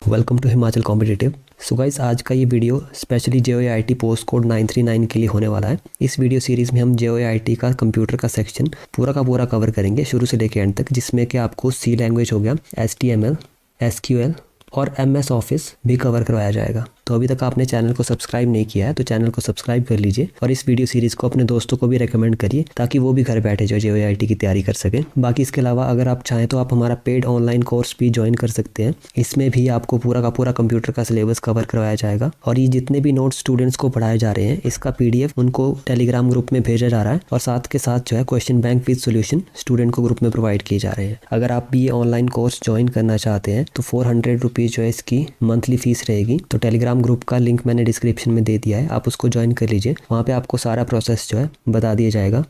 Welcome to Himachal competitive. So guys, आज का ये video specially JOAIT post code 939 के लिए होने वाला है। इस वीडियो सीरीज़ में हम JOAIT का कंप्यूटर का सेक्शन पूरा का पूरा कवर करेंगे शुरू से लेकर एंड तक, जिसमें कि आपको C लैंग्वेज हो गया, HTML, SQL और MS ऑफिस भी कवर करवाया जाएगा। तो अभी तक आपने चैनल को सब्सक्राइब नहीं किया है तो चैनल को सब्सक्राइब कर लीजिए और इस वीडियो सीरीज़ को अपने दोस्तों को भी रेकमेंड करिए ताकि वो भी घर बैठे जो JOAIT की तैयारी कर सकें। बाकी इसके अलावा अगर आप चाहें तो आप हमारा पेड ऑनलाइन कोर्स भी ज्वाइन कर सकते हैं। इसमें भी आपको पूरा का पूरा कंप्यूटर का सिलेबस कवर करवाया जाएगा और ये जितने भी नोट्स स्टूडेंट्स को पढ़ाए जा रहे हैं इसका PDF उनको टेलीग्राम ग्रुप में भेजा जा रहा है और साथ के साथ जो है question bank with solution student को ग्रुप में प्रोवाइड किए जा रहे हैं। अगर आप भी ये ऑनलाइन कोर्स ज्वाइन करना चाहते हैं तो 400 रुपीज़ जो है इसकी मंथली फीस रहेगी। तो टेलीग्राम ग्रुप का लिंक मैंने डिस्क्रिप्शन में दे दिया है, आप उसको ज्वाइन कर लीजिए। वहाँ पे आपको सारा प्रोसेस जो है बता दिया जाएगा।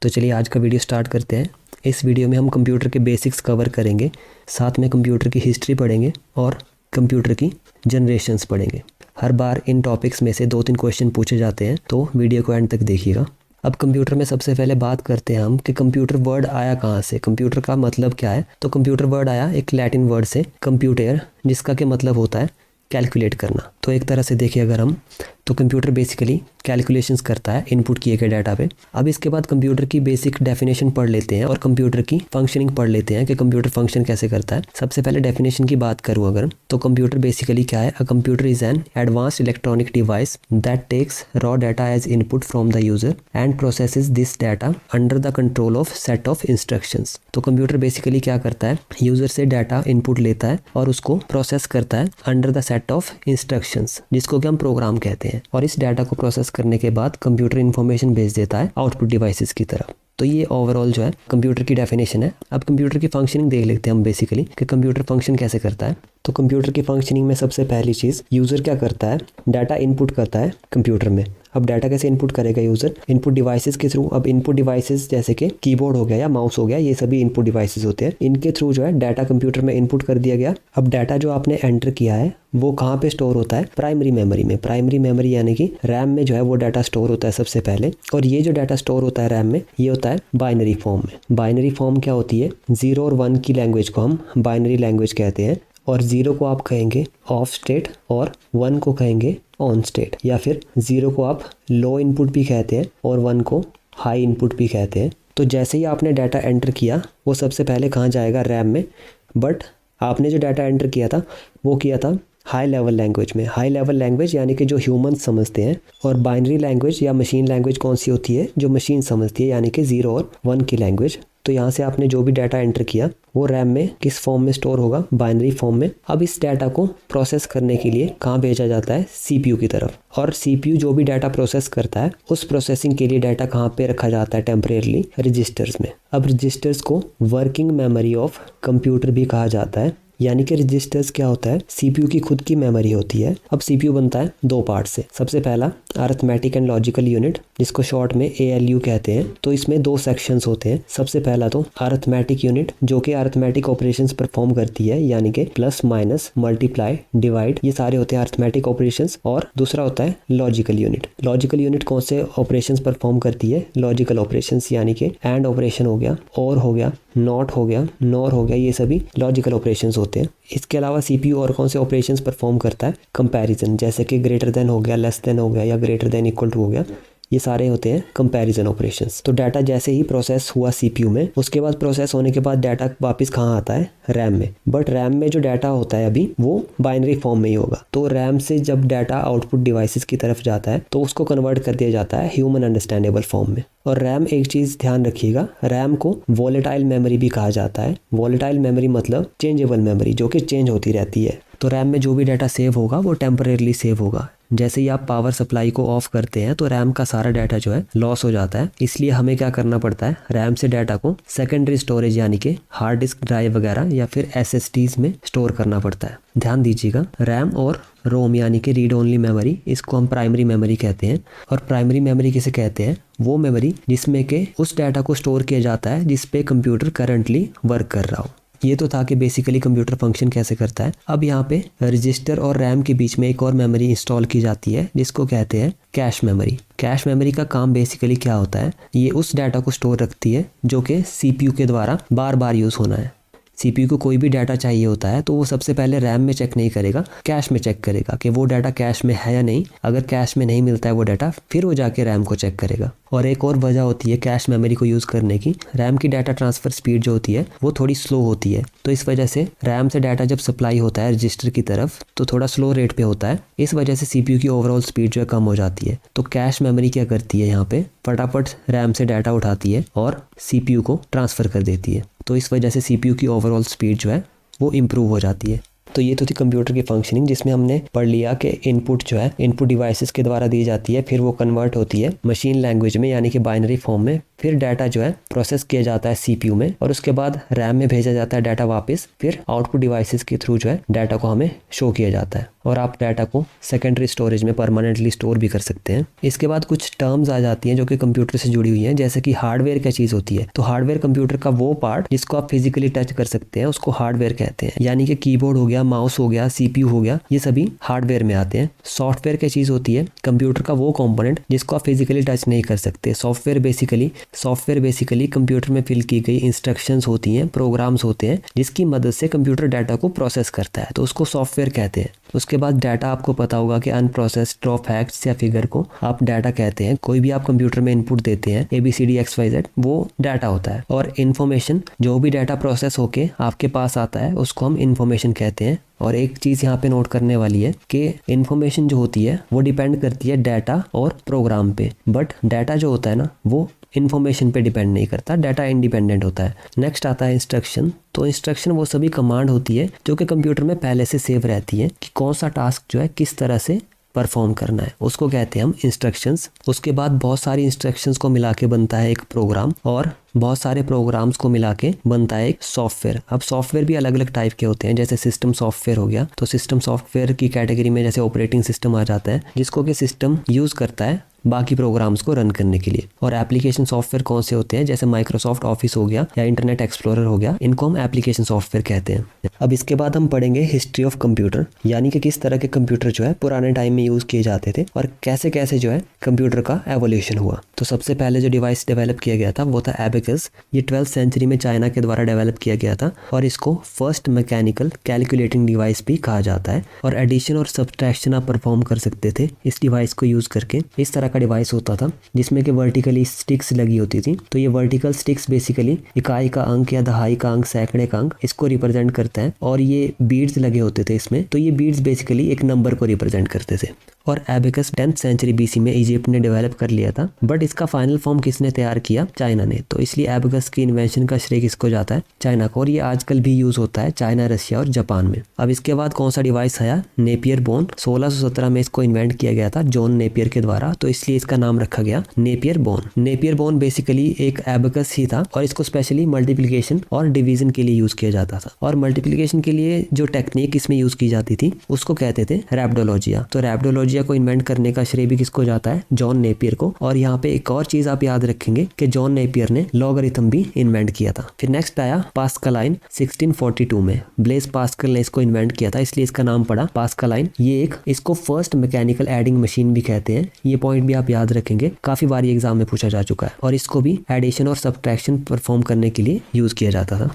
तो चलिए आज का वीडियो स्टार्ट करते हैं। इस वीडियो में हम कंप्यूटर के बेसिक्स कवर करेंगे, साथ में कंप्यूटर की हिस्ट्री पढ़ेंगे और कंप्यूटर की जनरेशन्स पढ़ेंगे। हर बार इन टॉपिक्स में से 2-3 क्वेश्चन पूछे जाते हैं, तो वीडियो को एंड तक देखिएगा। अब कंप्यूटर में सबसे पहले बात करते हैं हम कि कंप्यूटर वर्ड आया कहाँ से, कंप्यूटर का मतलब क्या है। तो कंप्यूटर वर्ड आया एक लैटिन वर्ड से कंप्यूटर, जिसका के मतलब होता है कैलकुलेट करना। तो एक तरह से देखिए अगर हम, तो कंप्यूटर बेसिकली कैलकुलेशंस करता है इनपुट किए गए डाटा पे। अब इसके बाद कंप्यूटर की बेसिक डेफिनेशन पढ़ लेते हैं और कंप्यूटर की फंक्शनिंग पढ़ लेते हैं कि कंप्यूटर फंक्शन कैसे करता है। सबसे पहले डेफिनेशन की बात करूं अगर, तो कंप्यूटर बेसिकली क्या है, a computer is an advanced electronic device that takes raw data as input from the user and processes this data under the control of set of instructions. तो कंप्यूटर बेसिकली क्या करता है, user से data input लेता है और उसको process करता है under the set of instructions, जिसको कि हम प्रोग्राम कहते हैं। और इस डाटा को प्रोसेस करने के बाद कंप्यूटर इंफॉर्मेशन भेज देता है आउटपुट डिवाइसेस की तरफ। तो ये ओवरऑल जो है कंप्यूटर की डेफिनेशन है। अब कंप्यूटर की फंक्शनिंग देख लेते हैं हम बेसिकली कि कंप्यूटर फंक्शन कैसे करता है। तो कंप्यूटर की फंक्शनिंग में सबसे पहली चीज़, यूज़र क्या करता है, डाटा इनपुट करता है कंप्यूटर में। अब डाटा कैसे इनपुट करेगा यूज़र, इनपुट डिवाइसेस के थ्रू। अब इनपुट डिवाइसेस जैसे कि कीबोर्ड हो गया या माउस हो गया, ये सभी इनपुट डिवाइसेस होते हैं। इनके थ्रू जो है डाटा कंप्यूटर में इनपुट कर दिया गया। अब डाटा जो आपने एंटर किया है वो कहाँ पे स्टोर होता है, प्राइमरी मेमोरी में। प्राइमरी मेमोरी यानी कि रैम में जो है वो डाटा स्टोर होता है सबसे पहले। और ये जो डाटा स्टोर होता है रैम में, ये होता है बाइनरी फॉर्म में। बाइनरी फॉर्म क्या होती है, 0 और 1 की लैंग्वेज को हम बाइनरी लैंग्वेज कहते हैं। और 0 को आप कहेंगे ऑफ स्टेट और 1 को कहेंगे ऑन स्टेट, या फिर 0 को आप लो इनपुट भी कहते हैं और 1 को हाई इनपुट भी कहते हैं। तो जैसे ही आपने डाटा एंटर किया वो सबसे पहले कहाँ जाएगा, रैम में। बट आपने जो डाटा एंटर किया था वो किया था हाई लेवल लैंग्वेज में। हाई लेवल लैंग्वेज यानी कि जो ह्यूमन समझते हैं, और बाइनरी लैंग्वेज या मशीन लैंग्वेज कौन सी होती है, जो मशीन समझती है, यानी कि 0 और 1 की लैंग्वेज। तो यहाँ से आपने जो भी डाटा एंटर किया वो रैम में किस फॉर्म में स्टोर होगा, बाइनरी फॉर्म में। अब इस डाटा को प्रोसेस करने के लिए कहाँ भेजा जाता है, CPU की तरफ। और CPU जो भी डाटा प्रोसेस करता है उस प्रोसेसिंग के लिए डाटा कहाँ पे रखा जाता है, टेम्परेरली रजिस्टर्स में। अब रजिस्टर्स को वर्किंग मेमोरी ऑफ कंप्यूटर भी कहा जाता है, यानी कि रजिस्टर्स क्या होता है, CPU की खुद की मेमोरी होती है। अब CPU बनता है 2 पार्ट से। सबसे पहला अरिथमेटिक एंड लॉजिकल यूनिट, जिसको शॉर्ट में ALU कहते हैं। तो इसमें 2 सेक्शंस होते हैं। सबसे पहला तो अरिथमेटिक यूनिट, जो कि अरिथमेटिक ऑपरेशंस परफॉर्म करती है, यानी कि प्लस माइनस मल्टीप्लाई डिवाइड, ये सारे होते हैं अरिथमेटिक ऑपरेशंस। और दूसरा होता है लॉजिकल यूनिट। लॉजिकल यूनिट कौन से ऑपरेशंस परफॉर्म करती है, लॉजिकल ऑपरेशंस, यानी कि एंड ऑपरेशन हो गया, और हो गया, नॉट हो गया, नॉर हो गया, ये सभी लॉजिकल ऑपरेशंस होते हैं। इसके अलावा CPU और कौन से ऑपरेशंस परफॉर्म करता है, कंपैरिजन, जैसे कि ग्रेटर देन हो गया, लेस देन हो गया, या ग्रेटर देन इक्वल टू हो गया, ये सारे होते हैं कंपैरिजन ऑपरेशंस। तो डाटा जैसे ही प्रोसेस हुआ CPU में, उसके बाद प्रोसेस होने के बाद डाटा वापस कहाँ आता है, रैम में। बट रैम में जो डाटा होता है अभी वो बाइनरी फॉर्म में ही होगा। तो रैम से जब डाटा आउटपुट डिवाइसेस की तरफ जाता है तो उसको कन्वर्ट कर दिया जाता है ह्यूमन अंडरस्टैंडेबल फॉर्म में। और रैम, एक चीज़ ध्यान रखिएगा, रैम को वॉलेटाइल मेमोरी भी कहा जाता है। वॉलेटाइल मेमोरी मतलब चेंजेबल मेमोरी, जो कि चेंज होती रहती है। तो रैम में जो भी डाटा सेव होगा वो टेम्परेरली सेव होगा। जैसे ही आप पावर सप्लाई को ऑफ करते हैं तो रैम का सारा डाटा जो है लॉस हो जाता है। इसलिए हमें क्या करना पड़ता है, रैम से डाटा को सेकेंडरी स्टोरेज यानी कि हार्ड डिस्क ड्राइव वगैरह या फिर SSDs में स्टोर करना पड़ता है। ध्यान दीजिएगा, रैम और रोम यानी कि रीड ओनली मेमोरी, इसको हम प्राइमरी मेमोरी कहते हैं। और प्राइमरी मेमोरी किसे कहते हैं, वो मेमोरी जिसमें के उस डाटा को स्टोर किया जाता है जिस पे कंप्यूटर करंटली वर्क कर रहा हो। ये तो था कि बेसिकली कंप्यूटर फंक्शन कैसे करता है। अब यहाँ पे रजिस्टर और रैम के बीच में एक और मेमोरी इंस्टॉल की जाती है जिसको कहते हैं कैश मेमोरी। कैश मेमोरी का काम बेसिकली क्या होता है, ये उस डाटा को स्टोर रखती है जो कि CPU के द्वारा बार बार यूज़ होना है। CPU को कोई भी डाटा चाहिए होता है तो वो सबसे पहले रैम में चेक नहीं करेगा, कैश में चेक करेगा कि वो डाटा कैश में है या नहीं। अगर कैश में नहीं मिलता है वो डाटा, फिर वो जाके रैम को चेक करेगा। और एक और वजह होती है कैश मेमोरी को यूज़ करने की, रैम की डाटा ट्रांसफ़र स्पीड जो होती है वो थोड़ी स्लो होती है। तो इस वजह से रैम से डाटा जब सप्लाई होता है रजिस्टर की तरफ तो थोड़ा स्लो रेट पे होता है। इस वजह से CPU की ओवरऑल स्पीड जो है कम हो जाती है। तो कैश मेमोरी क्या करती है, यहाँ पे फटाफट रैम से डाटा उठाती है और CPU को ट्रांसफ़र कर देती है। तो इस वजह से CPU की ओवरऑल स्पीड जो है वो इम्प्रूव हो जाती है। तो ये तो थी कंप्यूटर की फंक्शनिंग, जिसमें हमने पढ़ लिया कि इनपुट जो है इनपुट डिवाइसेस के द्वारा दी जाती है, फिर वो कन्वर्ट होती है मशीन लैंग्वेज में यानी कि बाइनरी फॉर्म में, फिर डाटा जो है प्रोसेस किया जाता है CPU में और उसके बाद रैम में भेजा जाता है डाटा वापस, फिर आउटपुट डिवाइसेस के थ्रू जो है डाटा को हमें शो किया जाता है और आप डाटा को सेकेंडरी स्टोरेज में परमानेंटली स्टोर भी कर सकते हैं। इसके बाद कुछ टर्म्स आ जाती हैं जो कि कंप्यूटर से जुड़ी हुई हैं, जैसे कि हार्डवेयर क्या चीज़ होती है। तो हार्डवेयर कंप्यूटर का वो पार्ट जिसको आप फिजिकली टच कर सकते हैं उसको हार्डवेयर कहते हैं, यानी कि कीबोर्ड हो गया, माउस हो गया, CPU हो गया, ये सभी हार्डवेयर में आते हैं। सॉफ्टवेयर क्या चीज़ होती है, कंप्यूटर का वो कंपोनेंट जिसको आप फिजिकली टच नहीं कर सकते। सॉफ्टवेयर बेसिकली कंप्यूटर में फिल की गई इंस्ट्रक्शंस होती हैं, प्रोग्राम्स होते हैं जिसकी मदद से कंप्यूटर डाटा को प्रोसेस करता है, तो उसको सॉफ्टवेयर कहते हैं। उसके बाद डाटा, आपको पता होगा कि अनप्रोसेस्ड रॉ फैक्ट्स या फिगर को आप डाटा कहते हैं। कोई भी आप कंप्यूटर में इनपुट देते हैं ABCD XYZ, वो डाटा होता है। और इन्फॉर्मेशन, जो भी डाटा प्रोसेस होके आपके पास आता है उसको हम इन्फॉर्मेशन कहते हैं। और एक चीज़ यहाँ पे नोट करने वाली है कि इन्फॉर्मेशन जो होती है वो डिपेंड करती है डाटा और प्रोग्राम पे, बट डाटा जो होता है ना वो इन्फॉर्मेशन पे डिपेंड नहीं करता, डाटा इंडिपेंडेंट होता है। नेक्स्ट आता है इंस्ट्रक्शन। तो इंस्ट्रक्शन वो सभी कमांड होती है जो कि कंप्यूटर में पहले से सेव रहती है कि कौन सा टास्क जो है किस तरह से परफॉर्म करना है, उसको कहते हैं हम इंस्ट्रक्शंस। उसके बाद बहुत सारी इंस्ट्रक्शंस को मिला के बनता है एक प्रोग्राम और बहुत सारे प्रोग्राम्स को मिला के बनता है एक सॉफ्टवेयर। अब सॉफ्टवेयर भी अलग अलग टाइप के होते हैं, जैसे सिस्टम सॉफ्टवेयर हो गया, तो सिस्टम सॉफ्टवेयर की कैटेगरी में जैसे ऑपरेटिंग सिस्टम आ जाता है जिसको कि सिस्टम यूज़ करता है बाकी प्रोग्राम्स को रन करने के लिए। और एप्लीकेशन सॉफ्टवेयर कौन से होते हैं, जैसे माइक्रोसॉफ्ट ऑफिस हो गया या इंटरनेट एक्सप्लोरर हो गया, इनको हम एप्लीकेशन सॉफ्टवेयर कहते हैं। अब इसके बाद हम पढ़ेंगे हिस्ट्री ऑफ कंप्यूटर, यानी कि किस तरह के कंप्यूटर जो है पुराने टाइम में यूज़ किए जाते थे और कैसे कैसे जो है कंप्यूटर का एवोल्यूशन हुआ। तो सबसे पहले जो डिवाइस डेवलप किया गया था वो था एबेकस। ये 12th सेंचुरी में चाइना के द्वारा डेवलप किया गया था और इसको फर्स्ट मैकेनिकल कैलकुलेटिंग डिवाइस भी कहा जाता है। और एडिशन और सब्सट्रैक्शन आप परफॉर्म कर सकते थे इस डिवाइस को यूज़ करके। इस तरह का डिवाइस होता था जिसमें कि वर्टिकली स्टिक्स लगी होती थी। तो ये वर्टिकल स्टिक्स बेसिकली इकाई का अंक या दहाई का अंक, सैकड़े का अंक, इसको रिप्रेजेंट करता है। और ये बीड्स लगे होते थे इसमें, तो ये बीड्स बेसिकली एक नंबर को रिप्रेजेंट करते थे। और एबेकस 10th सेंचुरी BC में इजिप्ट ने डेवलप कर लिया था, बट इसका फाइनल फॉर्म किसने तैयार किया, चाइना ने। तो इसलिए एबेकस की इन्वेंशन का श्रेय किसको जाता है, चाइना को। और ये आजकल भी यूज होता है चाइना, रशिया और जापान में। अब इसके बाद कौन सा डिवाइस आया, नेपियर बोन। 1617 में इसको इन्वेंट किया गया था जॉन नेपियर के द्वारा, तो इसलिए इसका नाम रखा गया Napier bone. Napier bone basically एक एबेकस ही था और इसको स्पेशली मल्टीप्लिकेशन और डिवीजन के लिए यूज किया जाता था। और मल्टीप्लिकेशन के लिए जो टेक्निक इसमें यूज की जाती थी उसको कहते थे रैप्डोलॉजिया। तो रैप्डोलॉजिया को इन्वेंट करने का श्रेय भी किसको जाता है, जॉन नेपियर को। और यहाँ पे एक और चीज आप याद रखेंगे कि जॉन नेपियर ने लॉगरिथम भी इन्वेंट किया था। फिर नेक्स्ट आया पास्कलाइन 1642 में। ब्लेज पास्कल ने इसको इन्वेंट किया था, इसलिए इसका नाम पड़ा पास्कलाइन। ये एक इसको फर्स्ट मैकेनिकल एडिंग मशीन भी कहते हैं। ये पॉइंट भी आप याद रखेंगे, काफी बार एग्जाम में पूछा जा चुका है। और इसको भी एडिशन और सब्ट्रैक्शन परफॉर्म करने के लिए यूज किया जाता था।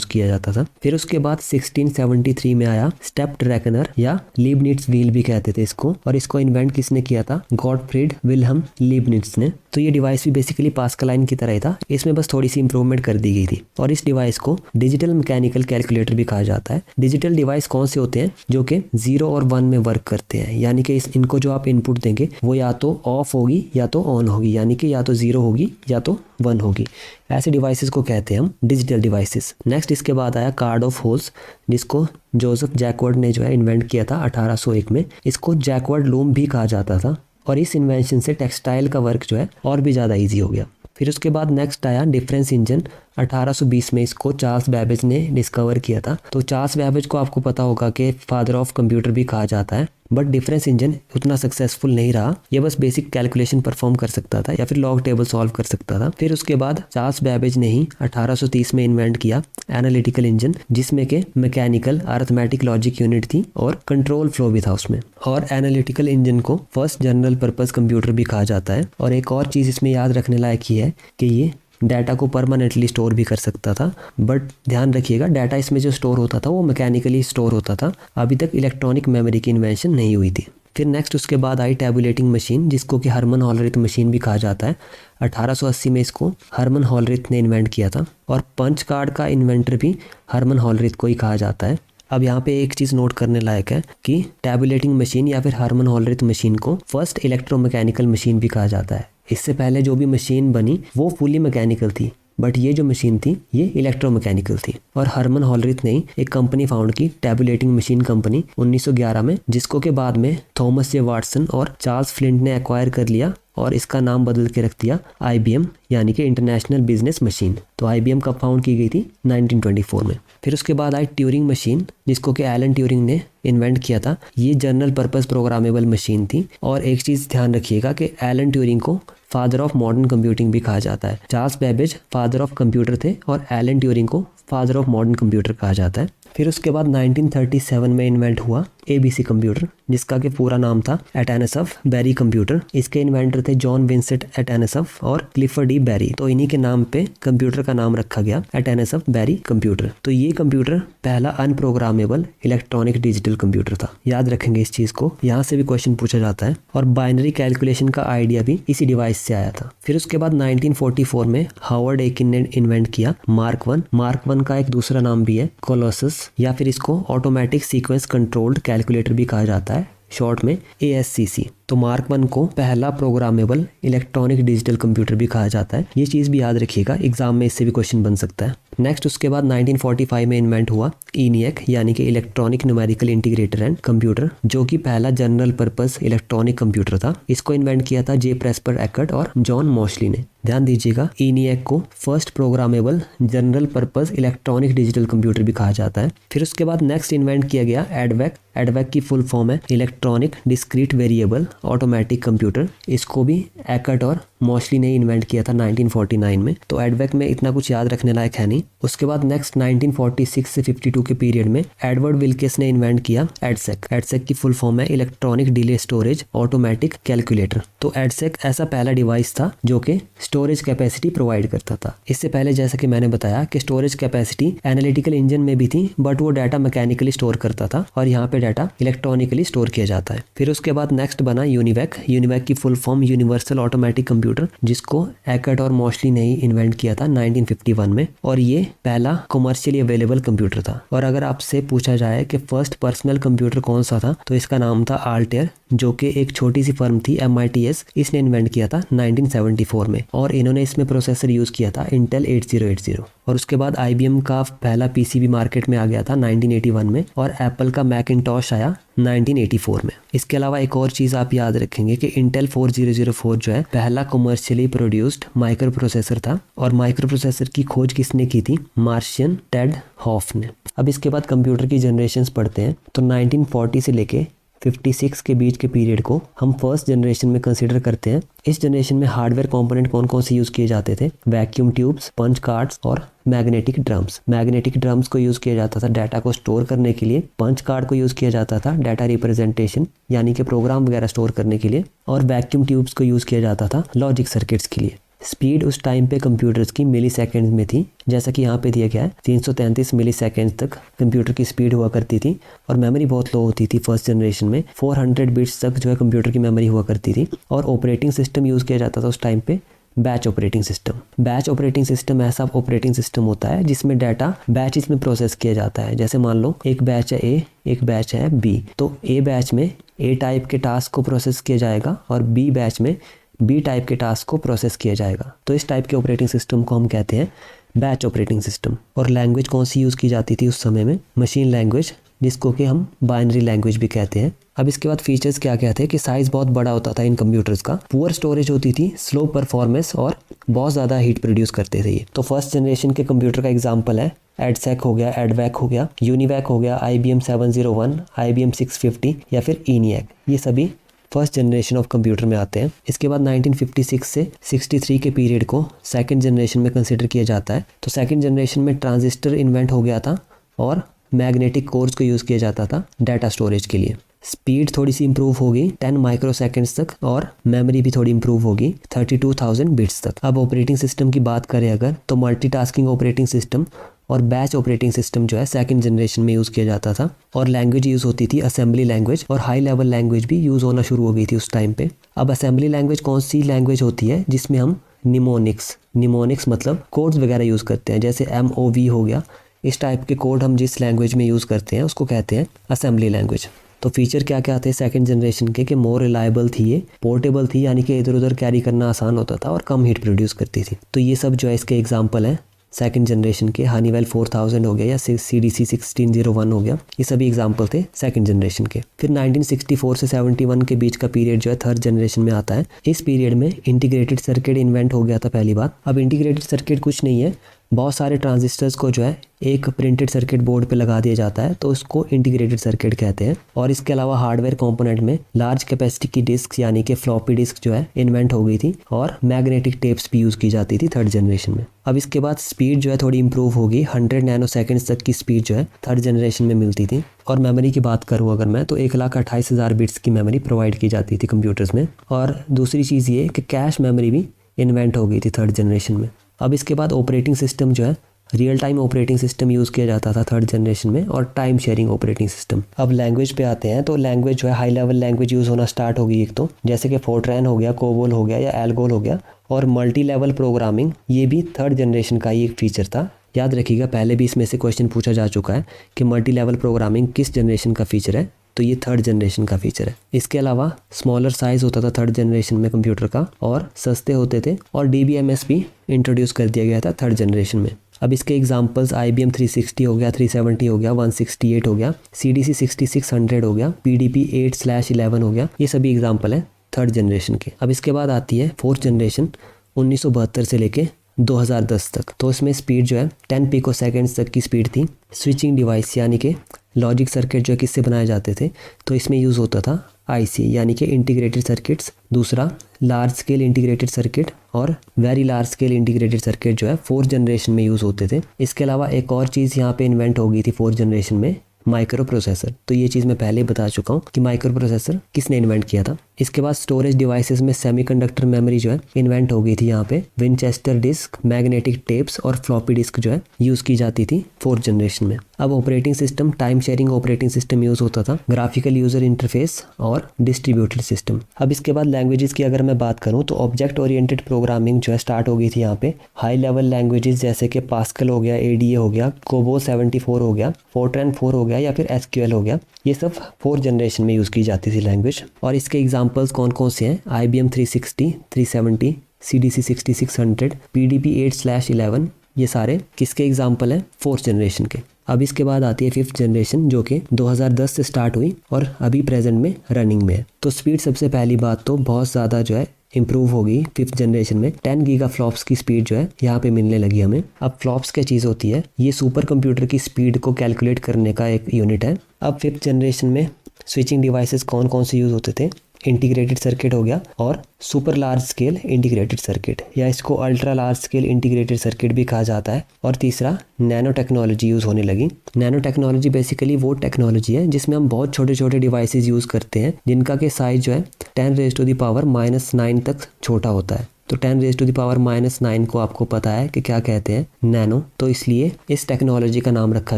किया जाता था। फिर उसके बाद 1673 में आया स्टेप्ड रेकनर या लीबनिट्ज व्हील भी कहते थे इसको। और इसको इन्वेंट किसने किया था, गॉटफ्रीड विल्हेम लीबनिट्ज ने। तो ये डिवाइस भी बेसिकली पास्कलाइन की तरह ही था, इसमें बस थोड़ी सी इंप्रूवमेंट कर दी गई थी। और इस डिवाइस को डिजिटल मैकेनिकल कैलकुलेटर भी कहा जाता है। डिजिटल डिवाइस कौन से होते हैं, जो कि 0 और 1 में वर्क करते हैं, यानी कि इनको जो आप इनपुट देंगे वो या तो ऑफ होगी या तो ऑन होगी, यानी कि या तो 0 होगी या तो 1 होगी। ऐसे डिवाइसेस को कहते हैं हम डिजिटल डिवाइसेस। नेक्स्ट इसके बाद आया कार्ड ऑफ होल्स, जिसको जोसेफ जैकवर्ड ने जो है इन्वेंट किया था 1801 में। इसको जैकवर्ड लूम भी कहा जाता था। और इस इन्वेंशन से टेक्सटाइल का वर्क जो है और भी ज़्यादा ईजी हो गया। फिर उसके बाद नेक्स्ट आया डिफरेंस इंजन। 1820 में इसको चार्ल्स बैबेज ने डिस्कवर किया था। तो चार्ल्स बैबेज को आपको पता होगा कि फादर ऑफ कंप्यूटर भी कहा जाता है, बट डिफरेंस इंजन उतना सक्सेसफुल नहीं रहा। ये बस बेसिक कैलकुलेशन परफॉर्म कर सकता था या फिर लॉग टेबल सॉल्व कर सकता था। फिर उसके बाद चार्ल्स बैबेज ने ही 1830 में इन्वेंट किया एनालिटिकल इंजन, जिसमें के मैकेनिकल अरिथमेटिक लॉजिक यूनिट थी और कंट्रोल फ्लो भी था उसमें। और एनालिटिकल इंजन को फर्स्ट जनरल पर्पस कंप्यूटर भी कहा जाता है। और एक और चीज़ इसमें याद रखने लायक ही है कि ये डाटा को परमानेंटली स्टोर भी कर सकता था, बट ध्यान रखिएगा डाटा इसमें जो स्टोर होता था वो मैकेनिकली स्टोर होता था। अभी तक इलेक्ट्रॉनिक मेमोरी की इन्वेंशन नहीं हुई थी। फिर नेक्स्ट उसके बाद आई टैबुलेटिंग मशीन, जिसको कि हरमन हॉलरिथ मशीन भी कहा जाता है। 1880 में इसको हरमन हॉलरिथ ने इन्वेंट किया था और पंच कार्ड का इन्वेंटर भी हरमन हॉलरिथ को ही कहा जाता है। अब यहाँ पे एक चीज़ नोट करने लायक है कि टैबुलेटिंग मशीन या फिर हरमन हॉलरिथ मशीन को फर्स्ट इलेक्ट्रोमैकेनिकल मशीन भी कहा जाता है। इससे पहले जो भी मशीन बनी वो फुली मैकेनिकल थी, बट ये जो मशीन थी ये इलेक्ट्रोमैकेनिकल थी। और हरमन हॉलरिथ ने एक कंपनी फाउंड की, टैबुलेटिंग मशीन कंपनी, 1911 में, जिसको के बाद में थॉमस जे वाटसन और चार्ल्स फ्लिंट ने एक्वायर कर लिया और इसका नाम बदल के रख दिया IBM, यानी कि इंटरनेशनल बिजनेस मशीन। तो IBM कब फाउंड की गई थी? 1924 में। फिर उसके बाद आई ट्यूरिंग मशीन, जिसको कि एलन ट्यूरिंग ने इन्वेंट किया था। ये जनरल पर्पस प्रोग्रामेबल मशीन थी। और एक चीज़ ध्यान रखिएगा कि एलन ट्यूरिंग को फादर ऑफ मॉडर्न कंप्यूटिंग भी कहा जाता है। Charles Babbage father of computer थे और एलन ट्यूरिंग को फादर ऑफ मॉडर्न कंप्यूटर कहा जाता है। फिर उसके बाद 1937 में इन्वेंट हुआ ABC कंप्यूटर, जिसका कि पूरा नाम था एटैनसफ बैरी कंप्यूटर। इसके इन्वेंटर थे जॉन विंसेंट एटैनसफ और क्लिफर्ड E बैरी। तो इन्हीं के नाम पे कंप्यूटर का नाम रखा गया एटैनसफ बैरी कंप्यूटर। तो ये कंप्यूटर पहला अनप्रोग्रामेबल इलेक्ट्रॉनिक डिजिटल कंप्यूटर था। याद रखेंगे इस चीज़ को, यहाँ से भी क्वेश्चन पूछा जाता है। और बाइनरी कैलकुलेशन का आइडिया भी इसी डिवाइस से आया था। फिर उसके बाद 1944 में हावर्ड एकिन ने इन्वेंट किया मार्क 1। मार्क 1 का एक दूसरा नाम भी है कोलोसस, या फिर इसको ऑटोमेटिक सीक्वेंस कंट्रोल्ड कैलकुलेटर भी कहा जाता है, शॉर्ट में ASCC। तो मार्क 1 को पहला प्रोग्रामेबल इलेक्ट्रॉनिक डिजिटल कंप्यूटर भी कहा जाता है। ये चीज़ भी याद रखिएगा, एग्जाम में इससे भी क्वेश्चन बन सकता है। नेक्स्ट उसके बाद 1945 में इन्वेंट हुआ ENIAC, यानी कि electronic numerical integrator and computer, जो कि पहला जनरल पर्पस इलेक्ट्रॉनिक कंप्यूटर था। इसको इन्वेंट किया था J. प्रेस्पर एकर्ट और जॉन मॉशली ने। ध्यान दीजिएगा, ENIAC को first programmable general purpose electronic digital computer भी कहा जाता है। फिर उसके बाद नेक्स्ट इन्वेंट किया गया एडवैक। एडवैक की फुल फॉर्म है electronic discrete variable automatic computer. इसको भी एकर्ट और मॉशली ने इन्वेंट किया था 1949 में। तो एडवैक में इतना कुछ याद रखने लायक है नहीं। उसके बाद नेक्स्ट 1946 से 52 के पीरियड में एडवर्ड विल्किस ने इन्वेंट किया एडसेक। एडसेक की फुल फॉर्म है electronic delay storage automatic calculator. तो एडसेक ऐसा पहला डिवाइस था जो कि स्टोरेज कैपेसिटी प्रोवाइड करता था। इससे पहले जैसा कि मैंने बताया कि स्टोरेज कैपेसिटी एनालिटिकल इंजन में भी थी, बट वो डाटा मैकेनिकली स्टोर करता था और यहाँ पे डाटा इलेक्ट्रॉनिकली स्टोर किया जाता है। फिर उसके बाद नेक्स्ट बना यूनिवैक। यूनिवैक की full form universal automatic computer, जिसको एकर्ट और मॉशली ने ही इन्वेंट किया था 1951 में। और ये पहला कमर्शियली अवेलेबल कंप्यूटर था। और अगर आपसे पूछा जाए कि फर्स्ट पर्सनल कंप्यूटर कौन सा था, तो इसका नाम था आल्टेयर, जो कि एक छोटी सी फर्म थी MITS। इसने इन्वेंट किया था 1974 में और इन्होंने इसमें प्रोसेसर यूज किया था इंटेल 8080। और उसके बाद IBM का पहला PCB मार्केट में आ गया था 1981 में और एप्पल का मैकिनटॉश आया 1984 में। इसके अलावा एक और चीज़ आप याद रखेंगे कि इंटेल 4004 जो है पहला कमर्शियली प्रोड्यूस्ड माइक्रो प्रोसेसर था। और माइक्रो प्रोसेसर की खोज किसने की थी? मार्शियन टेड हॉफ ने। अब इसके बाद कंप्यूटर की जनरेशन्स पढ़ते हैं। तो 1940 से लेके 56 के बीच के पीरियड को हम फर्स्ट जनरेशन में कंसीडर करते हैं। इस जनरेशन में हार्डवेयर कंपोनेंट कौन कौन से यूज़ किए जाते थे? वैक्यूम ट्यूब्स, पंच कार्ड्स और मैग्नेटिक ड्रम्स। मैग्नेटिक ड्रम्स को यूज़ किया जाता था डाटा को स्टोर करने के लिए। पंच कार्ड को यूज़ किया जाता था डाटा रिप्रेजेंटेशन, यानी कि प्रोग्राम वगैरह स्टोर करने के लिए। और वैक्यूम ट्यूब्स को यूज़ किया जाता था लॉजिक सर्किट्स के लिए। स्पीड उस टाइम पे कंप्यूटर्स की मिली सेकेंड में थी, जैसा कि यहाँ पे दिया गया है 333 मिली सेकेंड तक कंप्यूटर की स्पीड हुआ करती थी। और मेमोरी बहुत लो होती थी फर्स्ट जनरेशन में, 400 बिट्स तक जो है कंप्यूटर की मेमोरी हुआ करती थी। और ऑपरेटिंग सिस्टम यूज़ किया जाता था उस टाइम पे batch operating system. Batch operating system ऐसा ऑपरेटिंग सिस्टम होता है जिसमें डाटा बैचेस में प्रोसेस किया जाता है। जैसे मान लो एक बैच है A, एक बैच है B, तो A बैच में A टाइप के टास्क को प्रोसेस किया जाएगा और B बैच में B टाइप के टास्क को प्रोसेस किया जाएगा। तो इस टाइप के ऑपरेटिंग सिस्टम को हम कहते हैं बैच ऑपरेटिंग सिस्टम। और लैंग्वेज कौन सी यूज़ की जाती थी उस समय में? मशीन लैंग्वेज, जिसको कि हम बाइनरी लैंग्वेज भी कहते हैं। अब इसके बाद फीचर्स क्या क्या थे कि साइज़ बहुत बड़ा होता था इन कंप्यूटर्स का, पुअर स्टोरेज होती थी, स्लो परफॉर्मेंस और बहुत ज़्यादा हीट प्रोड्यूस करते थे ये। तो फर्स्ट जनरेशन के कंप्यूटर का एग्जाम्पल है एडसेक हो गया, एडवैक हो गया, यूनिवैक हो गया, IBM 701, IBM 650 या फिर ENIAC। ये सभी फर्स्ट जनरेशन ऑफ कंप्यूटर में आते हैं। इसके बाद 1956 से 63 के पीरियड को सेकंड जनरेशन में कंसिडर किया जाता है। तो सेकंड जनरेशन में ट्रांजिस्टर इन्वेंट हो गया था और मैग्नेटिक कोर्स को यूज़ किया जाता था डाटा स्टोरेज के लिए। स्पीड थोड़ी सी इंप्रूव होगी 10 माइक्रोसेकंड्स तक और मेमोरी भी थोड़ी इंप्रूव होगी 32,000 बिट्स तक। अब ऑपरेटिंग सिस्टम की बात करें अगर, तो मल्टीटास्किंग ऑपरेटिंग सिस्टम और बैच ऑपरेटिंग सिस्टम जो है सेकंड जनरेशन में यूज़ किया जाता था और लैंग्वेज यूज़ होती थी असेंबली लैंग्वेज और हाई लेवल लैंग्वेज भी यूज़ होना शुरू हो गई थी उस टाइम पे। अब असेंबली लैंग्वेज कौन सी लैंग्वेज होती है जिसमें हम निमोनिक्स मतलब कोड्स वगैरह यूज़ करते हैं, जैसे MOV हो गया, इस टाइप के कोड हम जिस लैंग्वेज में यूज़ करते हैं उसको कहते हैं असेंबली लैंग्वेज। तो फीचर क्या क्या थे सेकंड जनरेशन के कि मोर रिलायबल थी, ये पोर्टेबल थी, यानी कि इधर उधर कैरी करना आसान होता था और कम हीट प्रोड्यूस करती थी। तो ये सब जो है इसके एग्जांपल हैं सेकंड जनरेशन के। हनीवेल 4000 हो गया या CDC 1601 हो गया, ये सभी एग्जांपल थे सेकंड जनरेशन के। फिर 1964 से 71 के बीच का पीरियड जो है थर्ड जनरेशन में आता है। इस पीरियड में इंटीग्रेटेड सर्किट इन्वेंट हो गया था पहली बार। अब इंटीग्रेटेड सर्किट कुछ नहीं है, बहुत सारे ट्रांजिस्टर्स को जो है एक प्रिंटेड सर्किट बोर्ड पे लगा दिया जाता है, तो उसको इंटीग्रेटेड सर्किट कहते हैं। और इसके अलावा हार्डवेयर कंपोनेंट में लार्ज कैपेसिटी की डिस्क यानी कि फ्लॉपी डिस्क जो है इन्वेंट हो गई थी और मैग्नेटिक टेप्स भी यूज़ की जाती थी थर्ड जनरेशन में। अब इसके बाद स्पीड जो है थोड़ी इंप्रूव होगी, 100 नैनो सेकेंड्स तक की स्पीड जो है थर्ड जनरेशन में मिलती थी। और मेमोरी की बात करूँ अगर मैं, तो 1,28,000 बिट्स की मेमोरी प्रोवाइड की जाती थी कंप्यूटर्स में। और दूसरी चीज़ ये कि कैश मेमोरी भी इन्वेंट हो गई थी थर्ड जनरेशन में। अब इसके बाद ऑपरेटिंग सिस्टम जो है real time operating system use किया जाता था थर्ड जनरेशन में और टाइम शेयरिंग ऑपरेटिंग सिस्टम। अब लैंग्वेज पे आते हैं, तो लैंग्वेज जो है हाई लेवल लैंग्वेज यूज़ होना स्टार्ट होगी एक तो, जैसे कि फोर्ट्रैन हो गया, कोबोल हो गया या एल्गोल हो गया। और मल्टी लेवल प्रोग्रामिंग ये भी थर्ड जनरेशन का ही एक फीचर था। याद रखिएगा पहले भी इसमें से क्वेश्चन पूछा जा चुका है कि मल्टी लेवल प्रोग्रामिंग किस जनरेशन का फीचर है, तो ये थर्ड जनरेशन का फीचर है। इसके अलावा स्मॉलर साइज होता था थर्ड जनरेशन में कंप्यूटर का और सस्ते होते थे, और DBMS भी इंट्रोड्यूस कर दिया गया था थर्ड जनरेशन में। अब इसके एग्जांपल्स IBM 360 हो गया, 370 हो गया, 168 हो गया, CDC 6600 हो गया, PDP 8/11 हो गया, ये सभी एग्जांपल हैं थर्ड जनरेशन के। अब इसके बाद आती है फोर्थ जनरेशन 1972 से लेके 2010 तक। तो इसमें स्पीड जो है 10 पिकोसेकंड्स तक की स्पीड थी। स्विचिंग डिवाइस यानी कि लॉजिक सर्किट जो है किससे बनाए जाते थे, तो इसमें यूज़ होता था IC यानी कि इंटीग्रेटेड सर्किट्स। दूसरा लार्ज स्केल इंटीग्रेटेड सर्किट और very large scale integrated circuit जो है फोर्थ जनरेशन में यूज़ होते थे। इसके अलावा एक और चीज़ यहाँ पे इन्वेंट हो गई थी फोर्थ जनरेशन में, माइक्रो प्रोसेसर। तो ये चीज़ मैं पहले बता चुका हूँ कि माइक्रो प्रोसेसर किसने इन्वेंट किया था। इसके बाद स्टोरेज डिवाइसेस में सेमीकंडक्टर मेमोरी जो है इन्वेंट हो गई थी यहाँ पे। विनचेस्टर डिस्क, मैग्नेटिक टेप्स और फ्लॉपी डिस्क जो है यूज़ की जाती थी फोर्थ जनरेशन में। अब operating system time sharing operating system use होता था, ग्राफिकल यूज़र इंटरफेस और डिस्ट्रीब्यूटेड सिस्टम। अब इसके बाद लैंग्वेजेस की अगर मैं बात करूँ, तो ऑब्जेक्ट ओरिएंटेड प्रोग्रामिंग जो है स्टार्ट हो गई थी यहाँ पे। हाई लेवल लैंग्वेजेस जैसे कि पास्कल हो गया, ADA हो गया, कोबोल 74 हो गया, फोर्ट्रैन 4 हो गया या फिर SQL हो गया, ये सब फोर्थ जनरेशन में यूज़ की जाती थी लैंग्वेज। और इसके एग्जांपल्स कौन कौन से हैं, IBM 360, 370, CDC 6600, PDP 8/11, ये सारे किसके एग्जांपल हैं, फोर्थ जनरेशन के। अब इसके बाद आती है फिफ्थ जनरेशन जो कि 2010 से स्टार्ट हुई और अभी प्रेजेंट में रनिंग में है। तो स्पीड सबसे पहली बात तो बहुत ज़्यादा जो है इंप्रूव होगी फिफ्थ जनरेशन में। 10 गीगा फ्लॉप्स की स्पीड जो है यहाँ पे मिलने लगी हमें। अब फ्लॉप्स क्या चीज़ होती है, ये सुपर कंप्यूटर की स्पीड को कैलकुलेट करने का एक यूनिट है। अब फिफ्थ जनरेशन में स्विचिंग डिवाइसेस कौन कौन से यूज़ होते थे, इंटीग्रेटेड सर्किट हो गया और super large scale integrated circuit, या इसको ultra large scale integrated circuit भी कहा जाता है। और तीसरा नैनो टेक्नोलॉजी यूज़ होने लगी। नैनो टेक्नोलॉजी बेसिकली वो टेक्नोलॉजी है जिसमें हम बहुत छोटे छोटे डिवाइसेस यूज़ करते हैं जिनका के साइज जो है 10⁻⁹ तक छोटा होता है। तो 10⁻⁹ को आपको पता है कि क्या कहते हैं, नैनो, तो इसलिए इस टेक्नोलॉजी का नाम रखा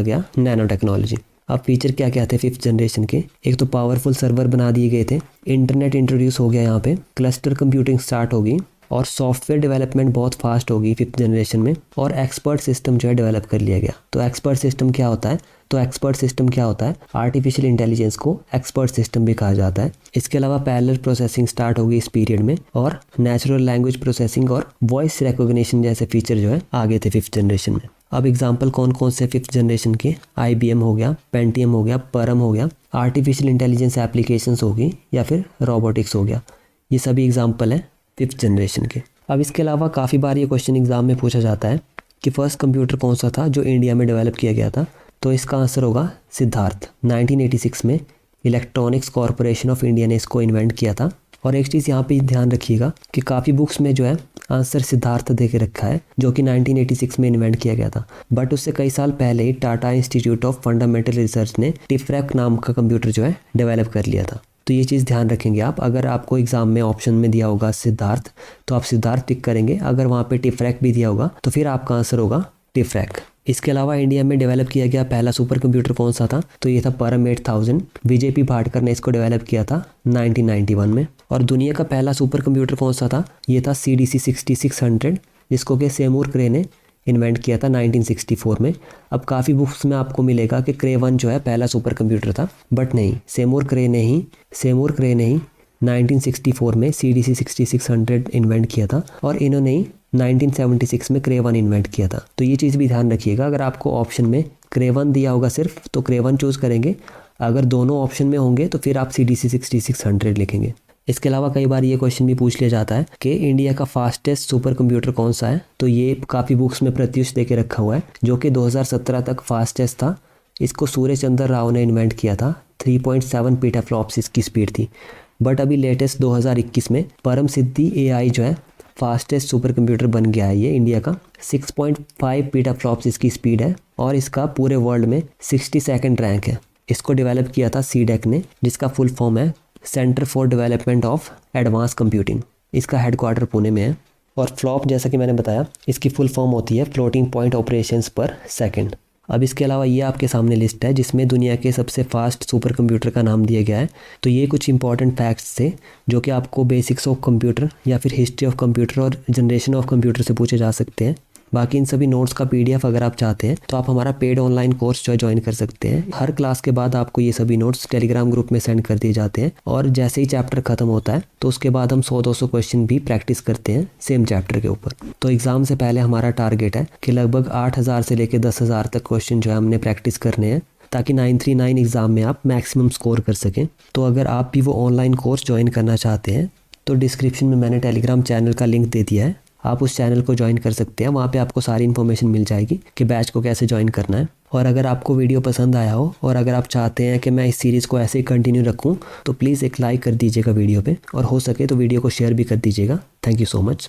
गया नैनो टेक्नोलॉजी। अब फीचर क्या क्या थे फिफ्थ जनरेशन के, एक तो पावरफुल सर्वर बना दिए गए थे, इंटरनेट इंट्रोड्यूस हो गया यहाँ पे, क्लस्टर कंप्यूटिंग स्टार्ट होगी और सॉफ्टवेयर डेवलपमेंट बहुत फास्ट होगी फिफ्थ जनरेशन में, और एक्सपर्ट सिस्टम जो है डेवलप कर लिया गया। तो एक्सपर्ट सिस्टम क्या होता है, आर्टिफिशियल इंटेलिजेंस को एक्सपर्ट सिस्टम भी कहा जाता है। इसके अलावा पैरेलल प्रोसेसिंग स्टार्ट होगी इस पीरियड में, और नेचुरल लैंग्वेज प्रोसेसिंग और वॉइस रिकॉग्निशन जैसे फीचर जो है आगे थे फिफ्थ जनरेशन में। अब एग्जाम्पल कौन कौन से फिफ्थ जनरेशन के, IBM हो गया, पेंटियम हो गया, परम हो गया, आर्टिफिशियल इंटेलिजेंस एप्लीकेशंस होगी या फिर रोबोटिक्स हो गया, ये सभी एग्जाम्पल हैं फिफ्थ जनरेशन के। अब इसके अलावा काफ़ी बार ये क्वेश्चन एग्जाम में पूछा जाता है कि फर्स्ट कंप्यूटर कौन सा था जो इंडिया में डेवलप किया गया था, तो इसका आंसर होगा सिद्धार्थ। 1986 में इलेक्ट्रॉनिक्स कॉरपोरेशन ऑफ इंडिया ने इसको इन्वेंट किया था। और एक चीज़ यहाँ पे ध्यान रखिएगा कि काफ़ी बुक्स में जो है आंसर सिद्धार्थ दे के रखा है, जो कि 1986 में इन्वेंट किया गया था। बट उससे कई साल पहले ही Tata institute of fundamental research ने टिफ्रैक नाम का कंप्यूटर जो है डेवलप कर लिया था। तो ये चीज़ ध्यान रखेंगे आप। अगर आपको एग्जाम में ऑप्शन में दिया होगा सिद्धार्थ, तो आप सिद्धार्थ टिक करेंगे। अगर वहाँ पे टिफ्रैक भी दिया होगा तो फिर आपका आंसर होगा टिफ्रैक। इसके अलावा इंडिया में डेवलप किया गया पहला सुपर कंप्यूटर कौन सा था, तो ये था परम 8000। विजय भाटकर ने इसको डेवलप किया था 1991 में। और दुनिया का पहला सुपर कंप्यूटर कौन सा था, ये था CDC 6600, जिसको कि सेमूर क्रे ने इन्वेंट किया था 1964 में। अब काफ़ी बुक्स में आपको मिलेगा कि क्रे 1 जो है पहला सुपर कंप्यूटर था, बट नहीं, सेमूर क्रे ने ही 1964 में CDC 6600 इन्वेंट किया था और इन्होंने ही 1976 में क्रे 1 इन्वेंट किया था। तो ये चीज़ भी ध्यान रखिएगा। अगर आपको ऑप्शन में क्रे 1 दिया होगा सिर्फ, तो क्रे 1 चूज़ करेंगे। अगर दोनों ऑप्शन में होंगे तो फिर आप CDC 6600 लिखेंगे। इसके अलावा कई बार ये क्वेश्चन भी पूछ लिया जाता है कि इंडिया का फास्टेस्ट सुपर कंप्यूटर कौन सा है, तो ये काफ़ी बुक्स में प्रत्युष दे के रखा हुआ है, जो कि 2017 तक फास्टेस्ट था। इसको सूर्य चंद्र राव ने इन्वेंट किया था। 3.7 पीटाफ्लॉप्स इसकी स्पीड थी। बट अभी लेटेस्ट 2021 में परम सिद्धि AI जो है फास्टेस्ट सुपर कंप्यूटर बन गया है ये इंडिया का। 6.5 पीटाफ्लॉप्स इसकी स्पीड है और इसका पूरे वर्ल्ड में 62nd रैंक है। इसको डेवलप किया था CDEC ने, जिसका फुल फॉर्म है centre for development of advance computing. इसका हेडक्वार्टर पुणे में है। और फ्लॉप, जैसा कि मैंने बताया, इसकी फुल फॉर्म होती है फ्लोटिंग पॉइंट ऑपरेशंस पर सेकंड। अब इसके अलावा ये आपके सामने लिस्ट है जिसमें दुनिया के सबसे फास्ट सुपर कंप्यूटर का नाम दिया गया है। तो ये कुछ इंपॉर्टेंट फैक्ट्स थे जो कि आपको बेसिक्स ऑफ कंप्यूटर या फिर हिस्ट्री ऑफ कंप्यूटर और जनरेशन ऑफ कंप्यूटर से पूछे जा सकते हैं। बाकी इन सभी नोट्स का PDF अगर आप चाहते हैं तो आप हमारा पेड ऑनलाइन कोर्स जो ज्वाइन कर सकते हैं। हर क्लास के बाद आपको ये सभी नोट्स टेलीग्राम ग्रुप में सेंड कर दिए जाते हैं और जैसे ही चैप्टर खत्म होता है तो उसके बाद हम 100-200 क्वेश्चन भी प्रैक्टिस करते हैं सेम चैप्टर के ऊपर। तो एग्जाम से पहले हमारा टारगेट है कि लगभग 8000 से लेकर 10,000 तक क्वेश्चन जो है हमने प्रैक्टिस करने हैं, ताकि 939 एग्ज़ाम में आप मैक्सिमम स्कोर कर सकें। तो अगर आप भी वो ऑनलाइन कोर्स ज्वाइन करना चाहते हैं तो डिस्क्रिप्शन में मैंने टेलीग्राम चैनल का लिंक दे दिया है, आप उस चैनल को ज्वाइन कर सकते हैं। वहाँ पे आपको सारी इन्फॉर्मेशन मिल जाएगी कि बैच को कैसे ज्वाइन करना है। और अगर आपको वीडियो पसंद आया हो और अगर आप चाहते हैं कि मैं इस सीरीज़ को ऐसे ही कंटिन्यू रखूँ, तो प्लीज़ एक लाइक कर दीजिएगा वीडियो पे, और हो सके तो वीडियो को शेयर भी कर दीजिएगा। Thank you so much.